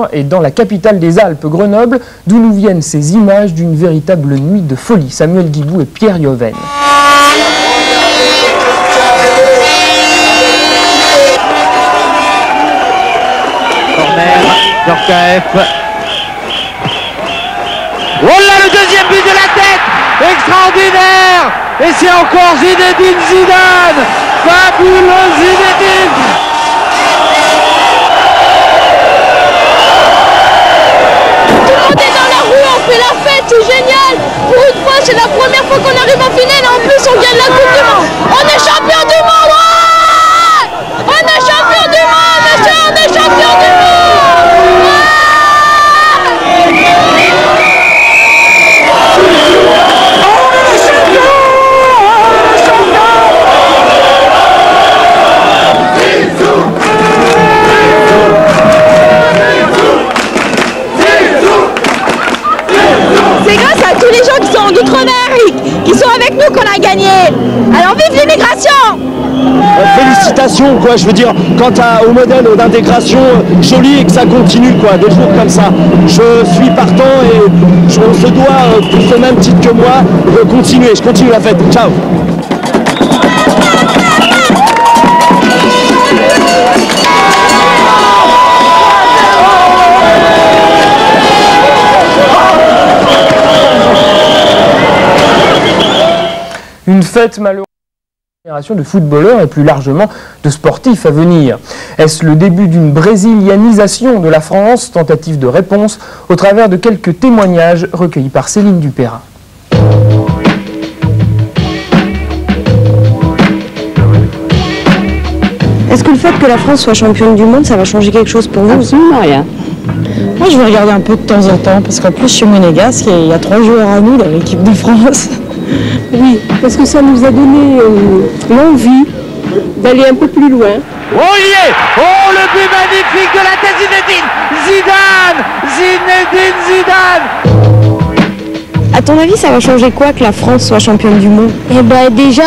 l'heure est dans la capitale des Alpes, Grenoble, d'où nous viennent ces images d'une véritable nuit de folie. Samuel Guibou et Pierre Yoven. Corner, Djorkaeff. Oh là, le deuxième but de la tête, extraordinaire. Et c'est encore Zinedine Zidane, fabuleux Zinedine. Tout le monde est dans la rue, on fait la fête, c'est génial. Pour une fois, c'est la première fois qu'on arrive en finale, en plus on gagne la Coupe du Monde. On est champion du monde, ouais. On est champion du monde, monsieur, on est champion du monde. C'est grâce à tous les gens qui sont d'outre-mer, qui sont avec nous qu'on a gagné. Alors vive l'immigration! Félicitations, quoi, je veux dire, quant au modèle d'intégration joli et que ça continue, quoi, des jours comme ça. Je suis partant et on se doit, tous au même titre que moi, de continuer. Je continue la fête. Ciao! Une fête malheureuse de footballeurs et plus largement de sportifs à venir. Est-ce le début d'une brésilianisation de la France? Tentative de réponse au travers de quelques témoignages recueillis par Céline Dupérin. Est-ce que le fait que la France soit championne du monde, ça va changer quelque chose pour vous? Absolument rien. Moi, je vais regarder un peu de temps en temps, parce qu'en plus, chez Monégasque, il y a 3 joueurs à nous dans l'équipe de France. Oui, parce que ça nous a donné l'envie d'aller un peu plus loin. Oh, il y est. Oh, le but magnifique de la tête Zinedine Zidane. Zinedine Zidane. À ton avis, ça va changer quoi que la France soit championne du monde? Et ben déjà,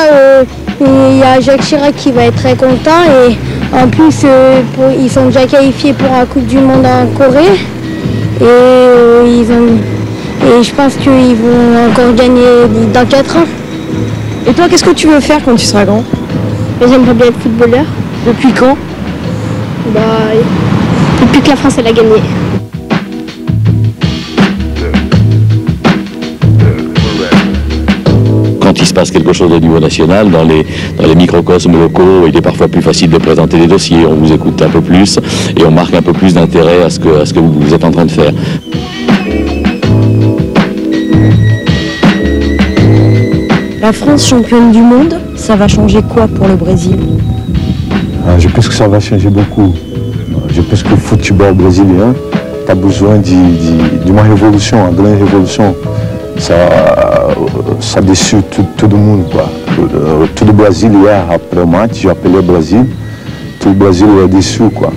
il y a Jacques Chirac qui va être très content et en plus, ils sont déjà qualifiés pour la Coupe du Monde en Corée et je pense qu'ils vont encore gagner dans 4 ans. Et toi, qu'est-ce que tu veux faire quand tu seras grand? J'aimerais bien être footballeur. Depuis quand? Depuis que la France elle a gagné. Quand il se passe quelque chose au niveau national, dans les microcosmes locaux, il est parfois plus facile de présenter des dossiers, on vous écoute un peu plus et on marque un peu plus d'intérêt à ce que vous êtes en train de faire. La France championne du monde, ça va changer quoi pour le Brésil? Je pense que ça va changer beaucoup. Je pense que le football brésilien a besoin d'une révolution, une grande révolution. Ça déçu tout le monde, quoi. Tout le Brésil est après le match, j'ai appelé le Brésil, tout le Brésil est déçu, quoi.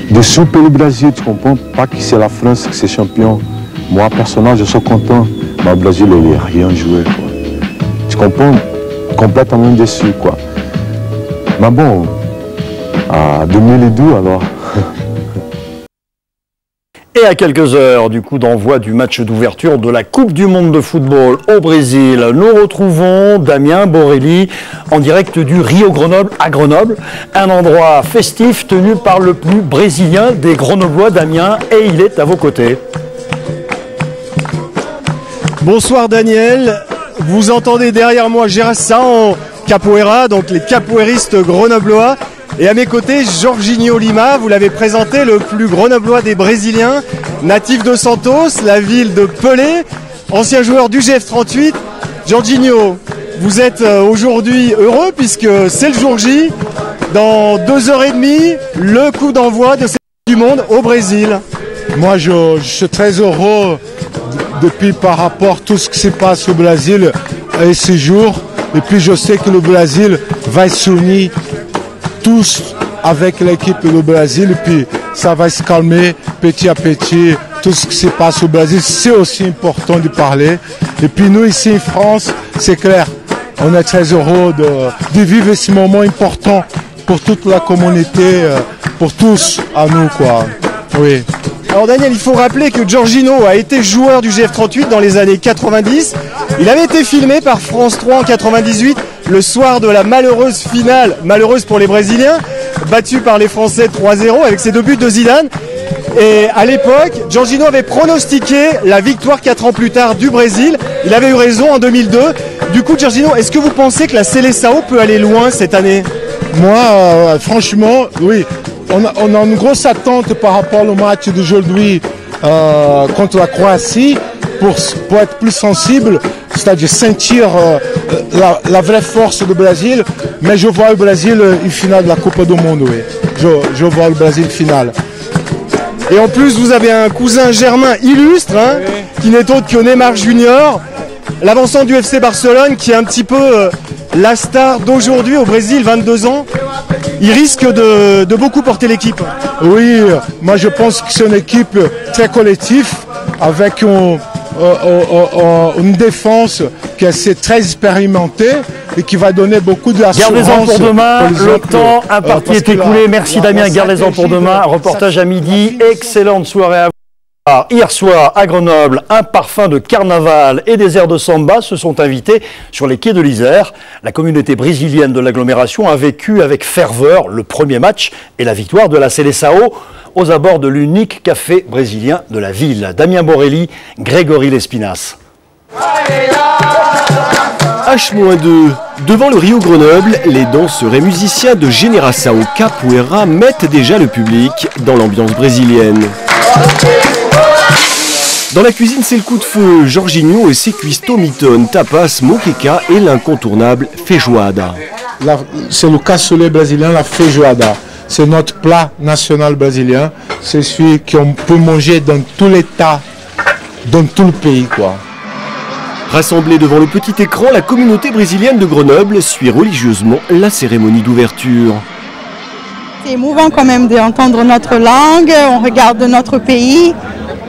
Déçu pour le Brésil, tu comprends? Pas que c'est la France qui est champion. Moi, personnellement, je suis content, mais le Brésil, il n'a rien joué, quoi. Tu comprends? Complètement déçu, quoi. Mais bon, à 2002, alors... Et à quelques heures du coup d'envoi du match d'ouverture de la Coupe du Monde de football au Brésil, nous retrouvons Damien Borelli en direct du Rio Grenoble à Grenoble, un endroit festif tenu par le plus brésilien des Grenoblois, Damien, et il est à vos côtés. Bonsoir Daniel, vous entendez derrière moi Geração Capoeira, donc les capoeiristes grenoblois. Et à mes côtés, Jorginho Lima, vous l'avez présenté, le plus grenoblois des Brésiliens, natif de Santos, la ville de Pelé, ancien joueur du GF38. Jorginho, vous êtes aujourd'hui heureux puisque c'est le jour J. Dans 2h30, le coup d'envoi de cette Coupe du Monde au Brésil. Moi, je suis très heureux depuis par rapport à tout ce qui se passe au Brésil et ce jour. Et puis je sais que le Brésil va s'unir tous avec l'équipe du Brésil et puis ça va se calmer petit à petit. Tout ce qui se passe au Brésil, c'est aussi important de parler. Et puis nous ici en France, c'est clair, on est très heureux de vivre ce moment important pour toute la communauté, pour tous à nous, quoi. Oui. Alors Daniel, il faut rappeler que Jorginho a été joueur du GF38 dans les années 90. Il avait été filmé par France 3 en 98, le soir de la malheureuse finale, malheureuse pour les Brésiliens, battue par les Français 3-0 avec ses 2 buts de Zidane. Et à l'époque, Jorginho avait pronostiqué la victoire 4 ans plus tard du Brésil. Il avait eu raison en 2002. Du coup, Jorginho, est-ce que vous pensez que la Seleção peut aller loin cette année? Moi, franchement, oui. On a une grosse attente par rapport au match d'aujourd'hui contre la Croatie pour être plus sensible, c'est-à-dire sentir la vraie force du Brésil. Mais je vois le Brésil en finale de la Coupe du Monde, oui. Je vois le Brésil finale. Et en plus, vous avez un cousin germain illustre, hein, qui n'est autre que Neymar Junior, l'avancement du FC Barcelone, qui est un petit peu la star d'aujourd'hui au Brésil, 22 ans. Il risque de beaucoup porter l'équipe. Oui, moi je pense que c'est une équipe très collective, avec une défense qui est très expérimentée et qui va donner beaucoup d'assurance. Gardez-en pour demain, le temps imparti est écoulé. Merci Damien, gardez-en pour demain. Reportage à midi, excellente soirée à vous. Hier soir, à Grenoble, un parfum de carnaval et des airs de samba se sont invités sur les quais de l'Isère. La communauté brésilienne de l'agglomération a vécu avec ferveur le premier match et la victoire de la Seleção aux abords de l'unique café brésilien de la ville. Damien Borelli, Grégory Lespinasse. H-2. Devant le Rio Grenoble, les danseurs et musiciens de Généração Capoeira mettent déjà le public dans l'ambiance brésilienne. Dans la cuisine, c'est le coup de feu. Jorginho et ses cuistots mitonnent, tapas, moqueca et l'incontournable feijoada. C'est le cassoulet brésilien, la feijoada. C'est notre plat national brésilien. C'est celui qu'on peut manger dans tout l'État, dans tout le pays, quoi. Rassemblée devant le petit écran, la communauté brésilienne de Grenoble suit religieusement la cérémonie d'ouverture. C'est émouvant quand même d'entendre notre langue, on regarde notre pays.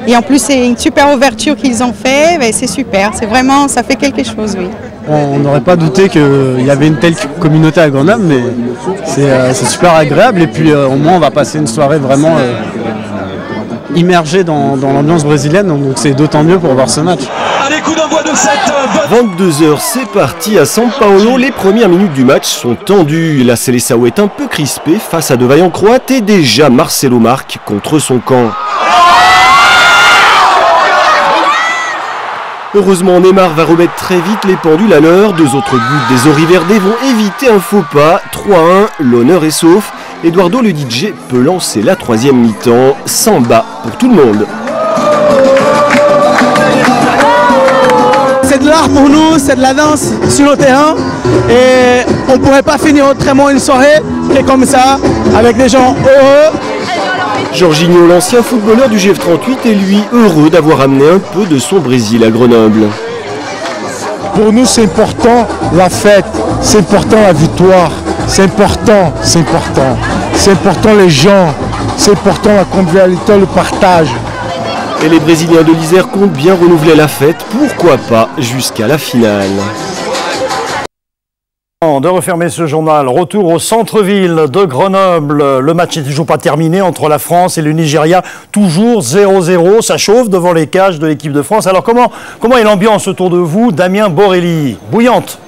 Et en plus, c'est une super ouverture qu'ils ont fait, c'est super, c'est vraiment, ça fait quelque chose, oui. On n'aurait pas douté qu'il y avait une telle communauté à Grenoble, mais c'est super agréable. Et puis au moins, on va passer une soirée vraiment immergée dans l'ambiance brésilienne, donc c'est d'autant mieux pour voir ce match. Allez, coup d'envoi de cette 22h, c'est parti à São Paulo. Les premières minutes du match sont tendues. La Seleção est un peu crispée face à de vaillants Croates et déjà Marcelo marque contre son camp. Heureusement, Neymar va remettre très vite les pendules à l'heure. 2 autres buts des Auriverdés vont éviter un faux pas. 3-1, l'honneur est sauf. Eduardo le DJ peut lancer la 3e mi-temps. Samba pour tout le monde. C'est de l'art pour nous, c'est de la danse sur le terrain. Et on ne pourrait pas finir autrement une soirée qui est comme ça, avec des gens heureux. Jorginho, l'ancien footballeur du GF38, est lui heureux d'avoir amené un peu de son Brésil à Grenoble. Pour nous, c'est important la fête, c'est important la victoire, c'est important, c'est important. C'est important les gens, c'est important la convivialité, le partage. Et les Brésiliens de l'Isère comptent bien renouveler la fête, pourquoi pas jusqu'à la finale. De refermer ce journal, retour au centre-ville de Grenoble. Le match n'est toujours pas terminé entre la France et le Nigeria, toujours 0-0. Ça chauffe devant les cages de l'équipe de France. Alors comment est l'ambiance autour de vous, Damien Borelli? Bouillante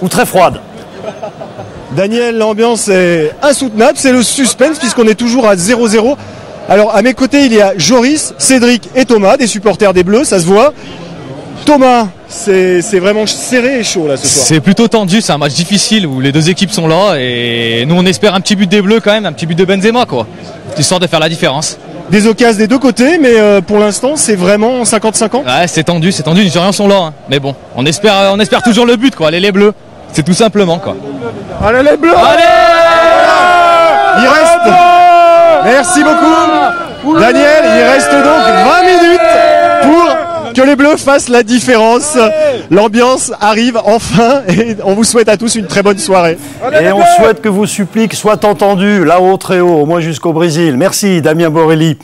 ou très froide? Daniel, l'ambiance est insoutenable, c'est le suspense puisqu'on est toujours à 0-0. Alors à mes côtés, il y a Joris, Cédric et Thomas, des supporters des Bleus, ça se voit. Thomas, c'est vraiment serré et chaud là ce soir. C'est plutôt tendu, c'est un match difficile où les deux équipes sont là et nous on espère un petit but des Bleus quand même, un petit but de Benzema quoi, histoire de faire la différence. Des occasions des deux côtés, mais pour l'instant c'est vraiment 50-50. Ouais, c'est tendu, les Nigérians sont là, hein. Mais bon, on espère toujours le but quoi, allez les Bleus, c'est tout simplement quoi. Allez les Bleus, allez. Il reste, merci beaucoup Daniel, il reste donc 20 minutes pour que les Bleus fassent la différence. L'ambiance arrive enfin et on vous souhaite à tous une très bonne soirée. Et on souhaite que vos suppliques soient entendues là-haut, très haut, au moins jusqu'au Brésil. Merci Damien Borelli.